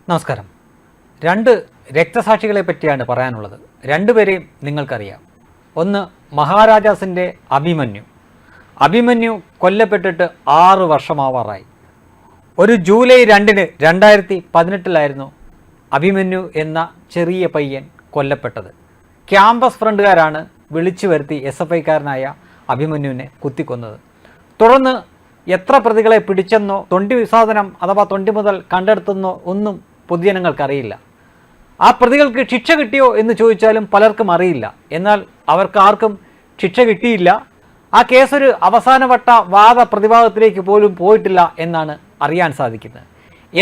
നമസ്കാരം. രണ്ട് രക്തസാക്ഷികളെ പറ്റിയാണ് പറയാനുള്ളത്. രണ്ടുപേരെയും നിങ്ങൾക്കറിയാം. ഒന്ന് മഹാരാജാസിൻ്റെ അഭിമന്യു കൊല്ലപ്പെട്ടിട്ട് 6 വർഷമാവാറായി. ഒരു ജൂലൈ 2-ന് 2018 അഭിമന്യു എന്ന ചെറിയ പയ്യൻ കൊല്ലപ്പെട്ടത്. ക്യാമ്പസ് ഫ്രണ്ടുകാരാണ് വിളിച്ചു വരുത്തി SFIക്കാരനായ അഭിമന്യുവിനെ കുത്തിക്കൊന്നത്. തുടർന്ന് എത്ര പ്രതികളെ പിടിച്ചെന്നോ തൊണ്ടി വിസാധനം അഥവാ തൊണ്ടി മുതൽ കണ്ടെടുത്തെന്നോ ഒന്നും പൊതുജനങ്ങൾക്കറിയില്ല. ആ പ്രതികൾക്ക് ശിക്ഷ കിട്ടിയോ എന്ന് ചോദിച്ചാലും പലർക്കും അറിയില്ല. എന്നാൽ അവർക്കാർക്കും ശിക്ഷ കിട്ടിയില്ല. ആ കേസൊരു അവസാനവട്ട വാദ പ്രതിഭാഗത്തിലേക്ക് പോലും പോയിട്ടില്ല എന്നാണ് അറിയാൻ സാധിക്കുന്നത്.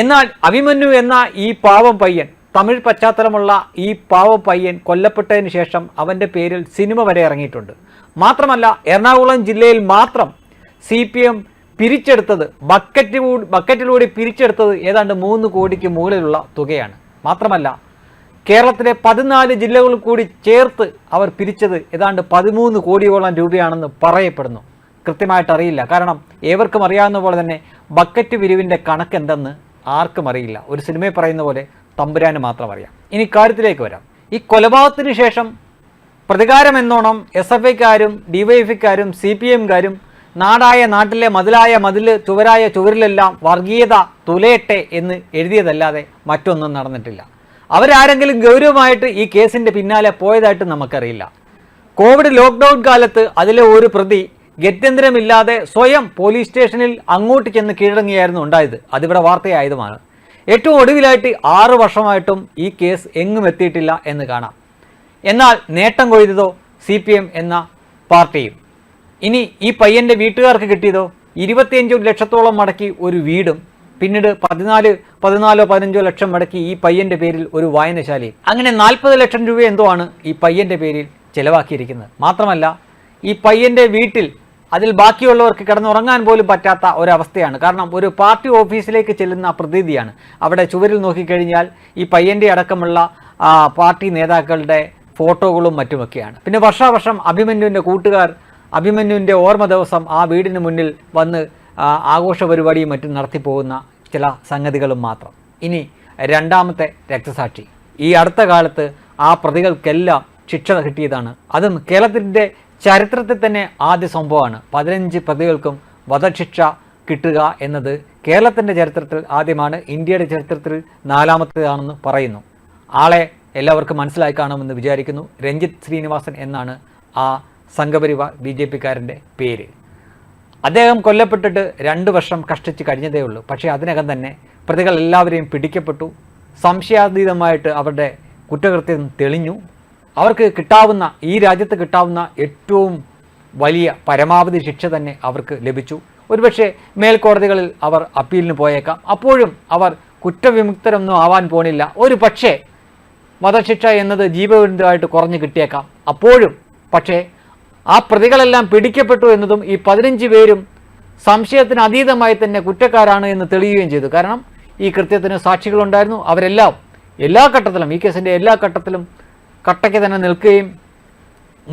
എന്നാൽ അഭിമന്യു എന്ന ഈ പാവം പയ്യൻ, തമിഴ് പശ്ചാത്തലമുള്ള ഈ പാവം പയ്യൻ കൊല്ലപ്പെട്ടതിന് ശേഷം അവൻ്റെ പേരിൽ സിനിമ വരെ ഇറങ്ങിയിട്ടുണ്ട്. മാത്രമല്ല, എറണാകുളം ജില്ലയിൽ മാത്രം CPM പിരിച്ചെടുത്തത് ബക്കറ്റിലൂടെ പിരിച്ചെടുത്തത് ഏതാണ്ട് 3 കോടിക്ക് മുകളിലുള്ള തുകയാണ്. മാത്രമല്ല, കേരളത്തിലെ 14 ജില്ലകൾ കൂടി ചേർത്ത് അവർ പിരിച്ചത് ഏതാണ്ട് 13 കോടിയോളം രൂപയാണെന്ന് പറയപ്പെടുന്നു. കൃത്യമായിട്ട് അറിയില്ല. കാരണം ഏവർക്കും അറിയാവുന്ന പോലെ തന്നെ ബക്കറ്റ് പിരിവിൻ്റെ കണക്കെന്തെന്ന് ആർക്കും അറിയില്ല. ഒരു സിനിമയിൽ പറയുന്ന പോലെ തമ്പുരാന് മാത്രം അറിയാം. ഇനി കാര്യത്തിലേക്ക് വരാം. ഈ കൊലപാതകത്തിന് ശേഷം പ്രതികാരം എന്നോണം SFIക്കാരും DYFIക്കാരും CPMകാരും നാട്ടിലെ ചുവരായ ചുവരിലെല്ലാം വർഗീയത തുലയട്ടെ എന്ന് എഴുതിയതല്ലാതെ മറ്റൊന്നും നടന്നിട്ടില്ല. അവരാരെങ്കിലും ഗൗരവമായിട്ട് ഈ കേസിൻ്റെ പിന്നാലെ പോയതായിട്ട് നമുക്കറിയില്ല. കോവിഡ് ലോക്ക്ഡൗൺ കാലത്ത് അതിലെ ഒരു പ്രതി ഗത്യന്തരമില്ലാതെ സ്വയം പോലീസ് സ്റ്റേഷനിൽ അങ്ങോട്ട് ചെന്ന് കീഴടങ്ങിയായിരുന്നു ഉണ്ടായത്. അതിവിടെ വാർത്തയായതുമാണ്. ഏറ്റവും ഒടുവിലായിട്ട് 6 വർഷമായിട്ടും ഈ കേസ് എങ്ങും എത്തിയിട്ടില്ല എന്ന് കാണാം. എന്നാൽ നേട്ടം കൊയ്തതോ CPM എന്ന പാർട്ടിയും. ഇനി ഈ പയ്യൻ്റെ വീട്ടുകാർക്ക് കിട്ടിയതോ 25 ലക്ഷത്തോളം മടക്കി ഒരു വീടും പിന്നീട് 14-15 ലക്ഷം മടക്കി ഈ പയ്യൻ്റെ പേരിൽ ഒരു വായനശാലയും. അങ്ങനെ 40 ലക്ഷം രൂപ എന്തോ ആണ് ഈ പയ്യൻ്റെ പേരിൽ ചിലവാക്കിയിരിക്കുന്നത്. മാത്രമല്ല, ഈ പയ്യൻ്റെ വീട്ടിൽ അതിൽ ബാക്കിയുള്ളവർക്ക് കിടന്നുറങ്ങാൻ പോലും പറ്റാത്ത ഒരവസ്ഥയാണ്. കാരണം ഒരു പാർട്ടി ഓഫീസിലേക്ക് ചെല്ലുന്ന പ്രതീതിയാണ്. അവിടെ ചുവരിൽ നോക്കിക്കഴിഞ്ഞാൽ ഈ പയ്യൻ്റെ അടക്കമുള്ള പാർട്ടി നേതാക്കളുടെ ഫോട്ടോകളും മറ്റുമൊക്കെയാണ്. പിന്നെ വർഷാവർഷം അഭിമന്യുവിൻ്റെ കൂട്ടുകാർ അഭിമന്യുവിൻ്റെ ഓർമ്മ ദിവസം ആ വീടിന് മുന്നിൽ വന്ന് ആഘോഷ പരിപാടിയും മറ്റും നടത്തിപ്പോകുന്ന ചില സംഗതികളും മാത്രം. ഇനി രണ്ടാമത്തെ രക്തസാക്ഷി. ഈ അടുത്ത കാലത്ത് ആ പ്രതികൾക്കെല്ലാം ശിക്ഷ കിട്ടിയതാണ്. അതും കേരളത്തിൻ്റെ ചരിത്രത്തിൽ തന്നെ ആദ്യ സംഭവമാണ്. 15 പ്രതികൾക്കും വധശിക്ഷ കിട്ടുക എന്നത് കേരളത്തിൻ്റെ ചരിത്രത്തിൽ ആദ്യമാണ്. ഇന്ത്യയുടെ ചരിത്രത്തിൽ 4ാമത്തേതാണെന്ന് പറയുന്നു. ആളെ എല്ലാവർക്കും മനസ്സിലായി കാണുമെന്ന് വിചാരിക്കുന്നു. രഞ്ജിത്ത് ശ്രീനിവാസൻ എന്നാണ് ആ സംഘപരിവാർ BJPക്കാരൻ്റെ പേര്. അദ്ദേഹം കൊല്ലപ്പെട്ടിട്ട് 2 വർഷം കഷ്ടിച്ച് കഴിഞ്ഞതേ ഉള്ളൂ. പക്ഷേ അതിനകം തന്നെ പ്രതികൾ എല്ലാവരെയും പിടിക്കപ്പെട്ടു. സംശയാതീതമായിട്ട് അവരുടെ കുറ്റകൃത്യം തെളിഞ്ഞു. അവർക്ക് കിട്ടാവുന്ന, ഈ രാജ്യത്ത് കിട്ടാവുന്ന ഏറ്റവും വലിയ പരമാവധി ശിക്ഷ തന്നെ അവർക്ക് ലഭിച്ചു. ഒരുപക്ഷെ മേൽക്കോടതികളിൽ അവർ അപ്പീലിന് പോയേക്കാം. അപ്പോഴും അവർ കുറ്റവിമുക്തരൊന്നും ആവാൻ പോണില്ല. ഒരു പക്ഷേ വധശിക്ഷ എന്നത് ജീവപര്യന്തമായിട്ട് കുറഞ്ഞു കിട്ടിയേക്കാം. അപ്പോഴും പക്ഷേ ആ പ്രതികളെല്ലാം പിടിക്കപ്പെട്ടു എന്നതും ഈ 15 പേരും സംശയത്തിന് അതീതമായി തന്നെ കുറ്റക്കാരാണ് എന്ന് തെളിയുകയും ചെയ്തു. കാരണം ഈ കൃത്യത്തിന് സാക്ഷികളുണ്ടായിരുന്നു. അവരെല്ലാം എല്ലാ ഘട്ടത്തിലും, ഈ കേസിൻ്റെ എല്ലാ ഘട്ടത്തിലും കട്ടയ്ക്ക് തന്നെ നിൽക്കുകയും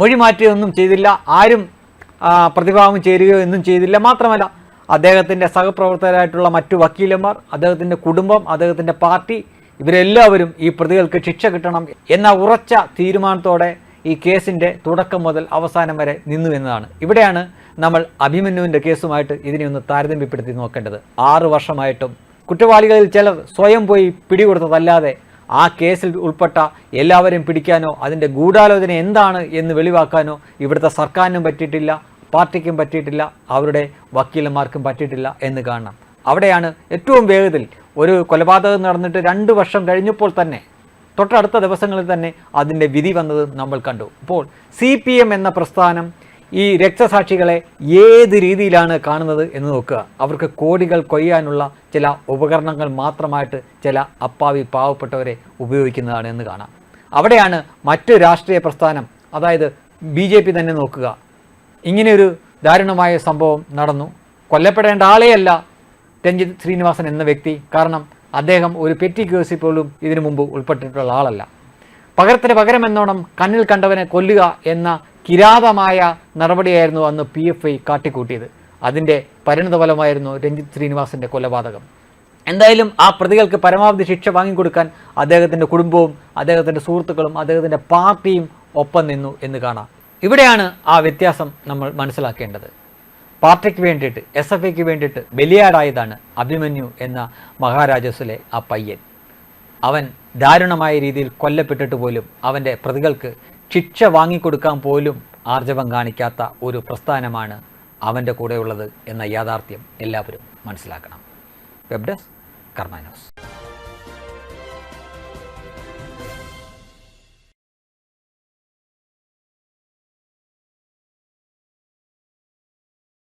മൊഴി മാറ്റുകയൊന്നും ചെയ്തില്ല. ആരും പ്രതിഭാവം ചേരുകയോ ഒന്നും ചെയ്തില്ല. മാത്രമല്ല, അദ്ദേഹത്തിൻ്റെ സഹപ്രവർത്തകരായിട്ടുള്ള മറ്റു വക്കീലന്മാർ, അദ്ദേഹത്തിൻ്റെ കുടുംബം, അദ്ദേഹത്തിൻ്റെ പാർട്ടി, ഇവരെല്ലാവരും ഈ പ്രതികൾക്ക് ശിക്ഷ കിട്ടണം എന്ന ഉറച്ച തീരുമാനത്തോടെ ഈ കേസിൻ്റെ തുടക്കം മുതൽ അവസാനം വരെ നിന്നു എന്നതാണ്. ഇവിടെയാണ് നമ്മൾ അഭിമന്യുവിൻ്റെ കേസുമായിട്ട് ഇതിനെ ഒന്ന് താരതമ്യപ്പെടുത്തി നോക്കേണ്ടത്. 6 വർഷമായിട്ടും കുറ്റവാളികളിൽ ചിലർ സ്വയം പോയി പിടികൊടുത്തതല്ലാതെ ആ കേസിൽ ഉൾപ്പെട്ട എല്ലാവരെയും പിടിക്കാനോ അതിൻ്റെ ഗൂഢാലോചന എന്താണ് എന്ന് വെളിവാക്കാനോ ഇവിടുത്തെ സർക്കാരിനും പറ്റിയിട്ടില്ല, പാർട്ടിക്കും പറ്റിയിട്ടില്ല, അവരുടെ വക്കീലന്മാർക്കും പറ്റിയിട്ടില്ല എന്ന് കാണണം. അവിടെയാണ് ഏറ്റവും വേഗത്തിൽ ഒരു കൊലപാതകം നടന്നിട്ട് 2 വർഷം കഴിഞ്ഞപ്പോൾ തന്നെ തൊട്ടടുത്ത ദിവസങ്ങളിൽ തന്നെ അതിൻ്റെ വിധി വന്നത് നമ്മൾ കണ്ടു. അപ്പോൾ CPM എന്ന പ്രസ്ഥാനം ഈ രക്തസാക്ഷികളെ ഏത് രീതിയിലാണ് കാണുന്നത് എന്ന് നോക്കുക. അവർക്ക് കോടികൾ കൊയ്യാനുള്ള ചില ഉപകരണങ്ങൾ മാത്രമായിട്ട് ചില അപ്പാവി പാവപ്പെട്ടവരെ ഉപയോഗിക്കുന്നതാണ് എന്ന് കാണാം. അവിടെയാണ് മറ്റ് രാഷ്ട്രീയ പ്രസ്ഥാനം, അതായത് BJP തന്നെ നോക്കുക. ഇങ്ങനെയൊരു ദാരുണമായ സംഭവം നടന്നു. കൊല്ലപ്പെടേണ്ട ആളെയല്ല രഞ്ജിത്ത് ശ്രീനിവാസൻ എന്ന വ്യക്തി. കാരണം അദ്ദേഹം ഒരു പെറ്റി കേസിൽ പോലും ഇതിനു മുമ്പ് ഉൾപ്പെട്ടിട്ടുള്ള ആളല്ല. പകരത്തിന് പകരമെന്നോണം കണ്ണിൽ കണ്ടവനെ കൊല്ലുക എന്ന കിരാതമായ നടപടിയായിരുന്നു അന്ന് PFI കാട്ടിക്കൂട്ടിയത്. അതിൻ്റെ പരിണതഫലമായിരുന്നു രഞ്ജിത്ത് ശ്രീനിവാസൻ്റെ കൊലപാതകം. എന്തായാലും ആ പ്രതികൾക്ക് പരമാവധി ശിക്ഷ വാങ്ങിക്കൊടുക്കാൻ അദ്ദേഹത്തിൻ്റെ കുടുംബവും അദ്ദേഹത്തിൻ്റെ സുഹൃത്തുക്കളും അദ്ദേഹത്തിൻ്റെ പാർട്ടിയും ഒപ്പം നിന്നു എന്ന് കാണാം. ഇവിടെയാണ് ആ വ്യത്യാസം നമ്മൾ മനസ്സിലാക്കേണ്ടത്. പാർട്ടിക്ക് വേണ്ടിയിട്ട്, SFIക്ക് വേണ്ടിയിട്ട് ബലിയാടായതാണ് അഭിമന്യു എന്ന മഹാരാജാസിലെ ആ പയ്യൻ. അവൻ ദാരുണമായ രീതിയിൽ കൊല്ലപ്പെട്ടിട്ട് പോലും അവൻ്റെ പ്രതികൾക്ക് ശിക്ഷ വാങ്ങിക്കൊടുക്കാൻ പോലും ആർജവം കാണിക്കാത്ത ഒരു പ്രസ്ഥാനമാണ് അവൻ്റെ കൂടെയുള്ളത് എന്ന യാഥാർത്ഥ്യം എല്ലാവരും മനസ്സിലാക്കണം. വെബ് ഡെസ്ക് കർമ്മ ന്യൂസ്.